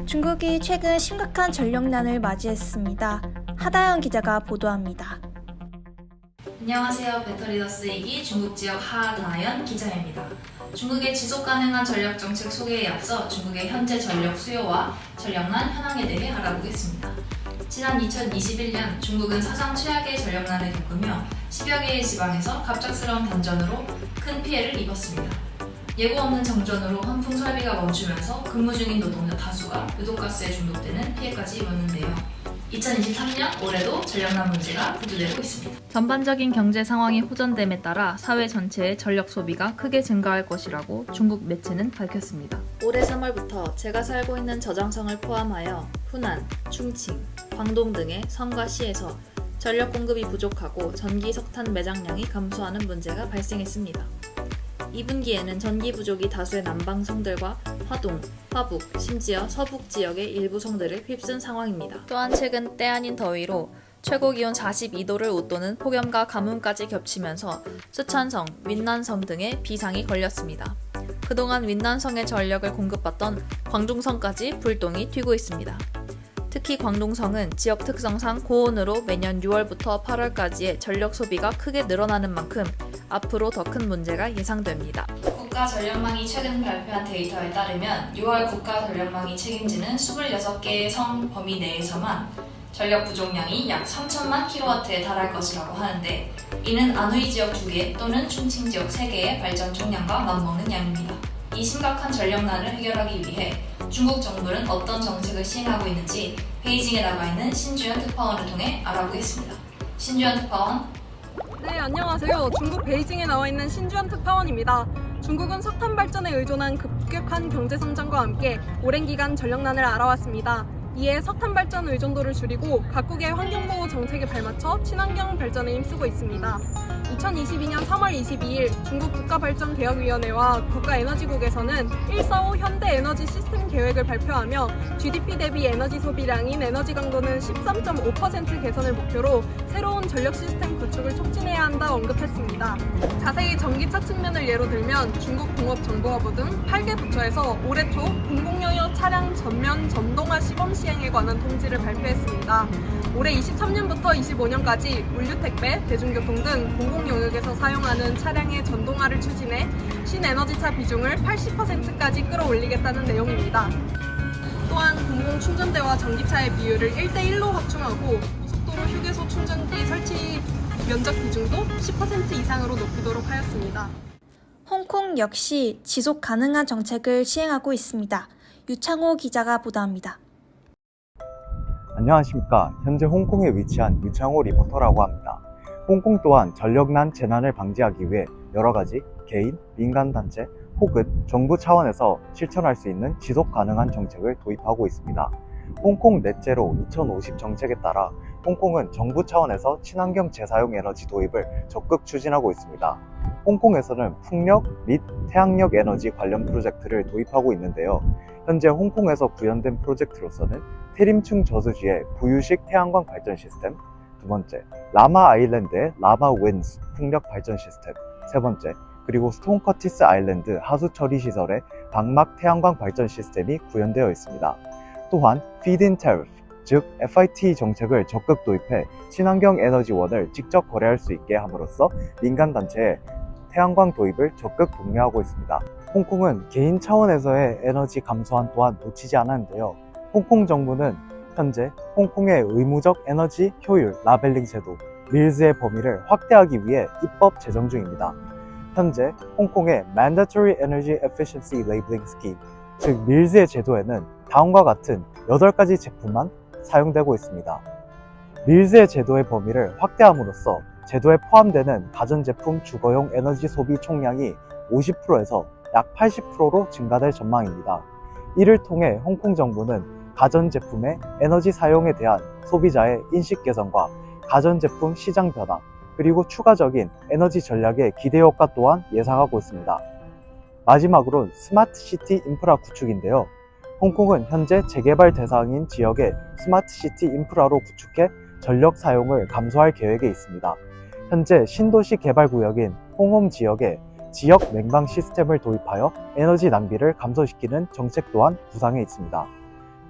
중국이 최근 심각한 전력난을 맞이했습니다. 하다영 기자가 보도합니다. 안녕하세요. 배터리더스 2기 중국 지역 하다연 기자입니다. 중국의 지속가능한 전력 정책 소개에 앞서 중국의 현재 전력 수요와 전력난 현황에 대해 알아보겠습니다. 지난 2021년 중국은 사상 최악의 전력난을 겪으며 10여 개의 지방에서 갑작스러운 단전으로 큰 피해를 입었습니다. 예고 없는 정전으로 환풍 설비가 멈추면서 근무 중인 노동자 다수가 유독가스에 중독되는 피해까지 입었는데요. 2023년 올해도 전력난 문제가 부두되고 있습니다. 전반적인 경제 상황이 호전됨에 따라 사회 전체의 전력 소비가 크게 증가할 것이라고 중국 매체는 밝혔습니다. 올해 3월부터 제가 살고 있는 저장성을 포함하여 후난, 충칭, 광동 등의 성과 시에서 전력 공급이 부족하고 전기 석탄 매장량이 감소하는 문제가 발생했습니다. 2분기에는 전기 부족이 다수의 남방성들과 화동, 화북, 심지어 서북 지역의 일부 성들을 휩쓴 상황입니다. 또한 최근 때 아닌 더위로 최고 기온 42도를 웃도는 폭염과 가뭄까지 겹치면서 쓰촨성, 윈난성 등의 비상이 걸렸습니다. 그동안 윈난성의 전력을 공급받던 광둥성까지 불똥이 튀고 있습니다. 특히 광둥성은 지역 특성상 고온으로 매년 6월부터 8월까지의 전력 소비가 크게 늘어나는 만큼 앞으로 더 큰 문제가 예상됩니다. 국가전력망이 최근 발표한 데이터에 따르면 6월 국가전력망이 책임지는 26개의 성 범위 내에서만 전력 부족량이 약 3천만 킬로와트에 달할 것이라고 하는데, 이는 안후이 지역 2개 또는 충칭 지역 3개의 발전 총량과 맞먹는 양입니다. 이 심각한 전력난을 해결하기 위해 중국 정부는 어떤 정책을 시행하고 있는지 베이징에 나가 있는 신주현 특파원을 통해 알아보겠습니다. 신주현 특파원. 네, 안녕하세요. 중국 베이징에 나와 있는 신주현 특파원입니다. 중국은 석탄 발전에 의존한 급격한 경제 성장과 함께 오랜 기간 전력난을 알아왔습니다. 이에 석탄 발전 의존도를 줄이고 각국의 환경보호 정책에 발맞춰 친환경 발전에 힘쓰고 있습니다. 2022년 3월 22일 중국 국가발전대역위원회와 국가에너지국에서는 145 현대에너지 시스템 계획을 발표하며 GDP 대비 에너지 소비량인 에너지 강도는 13.5% 개선을 목표로 새로운 전력 시스템 구축을 촉진해야 한다 언급했습니다. 자세히 전기차 측면을 예로 들면 중국 공업정보화부 등 8개 부처에서 올해 초 공공연료 차량 전면 전동화 시범 시행에 관한 통지를 발표했습니다. 올해 23년부터 25년까지 물류택배, 대중교통 등 공공영역에서 사용하는 차량의 전동화를 추진해 신에너지차 비중을 80%까지 끌어올리겠다는 내용입니다. 또한 공공충전대와 전기차의 비율을 1대1로 확충하고 고속도로 휴게소 충전기 설치 면적 비중도 10% 이상으로 높이도록 하였습니다. 홍콩 역시 지속 가능한 정책을 시행하고 있습니다. 유창호 기자가 보도합니다. 안녕하십니까. 현재 홍콩에 위치한 유창호 리포터라고 합니다. 홍콩 또한 전력난 재난을 방지하기 위해 여러가지 개인, 민간단체 혹은 정부 차원에서 실천할 수 있는 지속 가능한 정책을 도입하고 있습니다. 홍콩 넷제로 2050 정책에 따라 홍콩은 정부 차원에서 친환경 재사용 에너지 도입을 적극 추진하고 있습니다. 홍콩에서는 풍력 및 태양력 에너지 관련 프로젝트를 도입하고 있는데요. 현재 홍콩에서 구현된 프로젝트로서는 테림충 저수지의 부유식 태양광 발전 시스템, 두 번째, 라마 아일랜드의 라마 윈스 풍력 발전 시스템, 세 번째, 그리고 스톤 커티스 아일랜드 하수 처리 시설의 방막 태양광 발전 시스템이 구현되어 있습니다. 또한 Feed-in Tariff, 즉 FIT 정책을 적극 도입해 친환경 에너지원을 직접 거래할 수 있게 함으로써 민간단체의 태양광 도입을 적극 독려하고 있습니다. 홍콩은 개인 차원에서의 에너지 감소한 또한 놓치지 않았는데요. 홍콩 정부는 현재 홍콩의 의무적 에너지 효율 라벨링 제도 밀즈의 범위를 확대하기 위해 입법 제정 중입니다. 현재 홍콩의 Mandatory Energy Efficiency Labeling Scheme, 즉 밀즈의 제도에는 다음과 같은 8가지 제품만 사용되고 있습니다. 밀즈의 제도의 범위를 확대함으로써 제도에 포함되는 가전제품 주거용 에너지 소비 총량이 50%에서 약 80%로 증가될 전망입니다. 이를 통해 홍콩 정부는 가전제품의 에너지 사용에 대한 소비자의 인식 개선과 가전제품 시장 변화, 그리고 추가적인 에너지 전략의 기대 효과 또한 예상하고 있습니다. 마지막으로 스마트 시티 인프라 구축인데요. 홍콩은 현재 재개발 대상인 지역의 스마트 시티 인프라로 구축해 전력 사용을 감소할 계획에 있습니다. 현재 신도시 개발 구역인 홍홈 지역에 지역 냉방 시스템을 도입하여 에너지 낭비를 감소시키는 정책 또한 구상해 있습니다.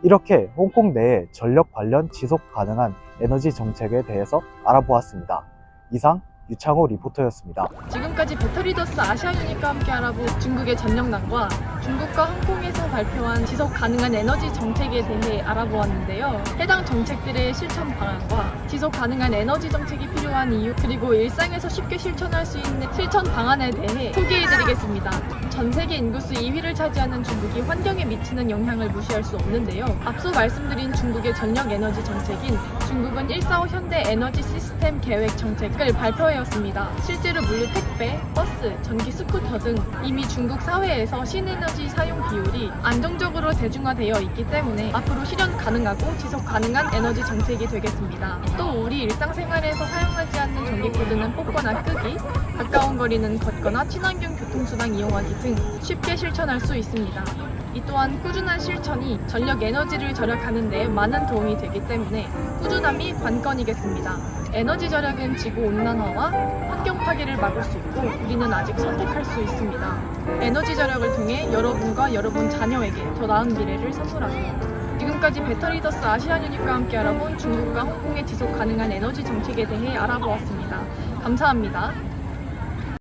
이렇게 홍콩 내의 전력 관련 지속 가능한 에너지 정책에 대해서 알아보았습니다. 이상 유창호 리포터였습니다. 지금까지 배터리더스 아시아유닛과 함께 알아본 중국의 전력난과 중국과 홍콩에서 발표한 지속 가능한 에너지 정책에 대해 알아보았는데요. 해당 정책들의 실천 방안과 지속 가능한 에너지 정책이 필요한 이유, 그리고 일상에서 쉽게 실천할 수 있는 실천 방안에 대해 소개해드리겠습니다. 전 세계 인구수 2위를 차지하는 중국이 환경에 미치는 영향을 무시할 수 없는데요. 앞서 말씀드린 중국의 전력 에너지 정책인 중국은 145 현대 에너지 시스템 계획 정책을 발표했습니다. 실제로 물류 택배, 버스, 전기 스쿠터 등 이미 중국 사회에서 신에너지 사용 비율이 안정적으로 대중화되어 있기 때문에 앞으로 실현 가능하고 지속 가능한 에너지 정책이 되겠습니다. 또 우리 일상생활에서 사용하지 않는 전기코드는 뽑거나 끄기, 가까운 거리는 걷거나 친환경 교통수단 이용하기 등 쉽게 실천할 수 있습니다. 이 또한 꾸준한 실천이 전력 에너지를 절약하는 데 많은 도움이 되기 때문에 꾸준함이 관건이겠습니다. 에너지 절약은 지구 온난화와 환경 파괴를 막을 수 있고 우리는 아직 선택할 수 있습니다. 에너지 절약을 통해 여러분과 여러분 자녀에게 더 나은 미래를 선물하세요. 지금까지 배터리더스 아시아유닛과 함께 알아본 중국과 홍콩의 지속 가능한 에너지 정책에 대해 알아보았습니다. 감사합니다.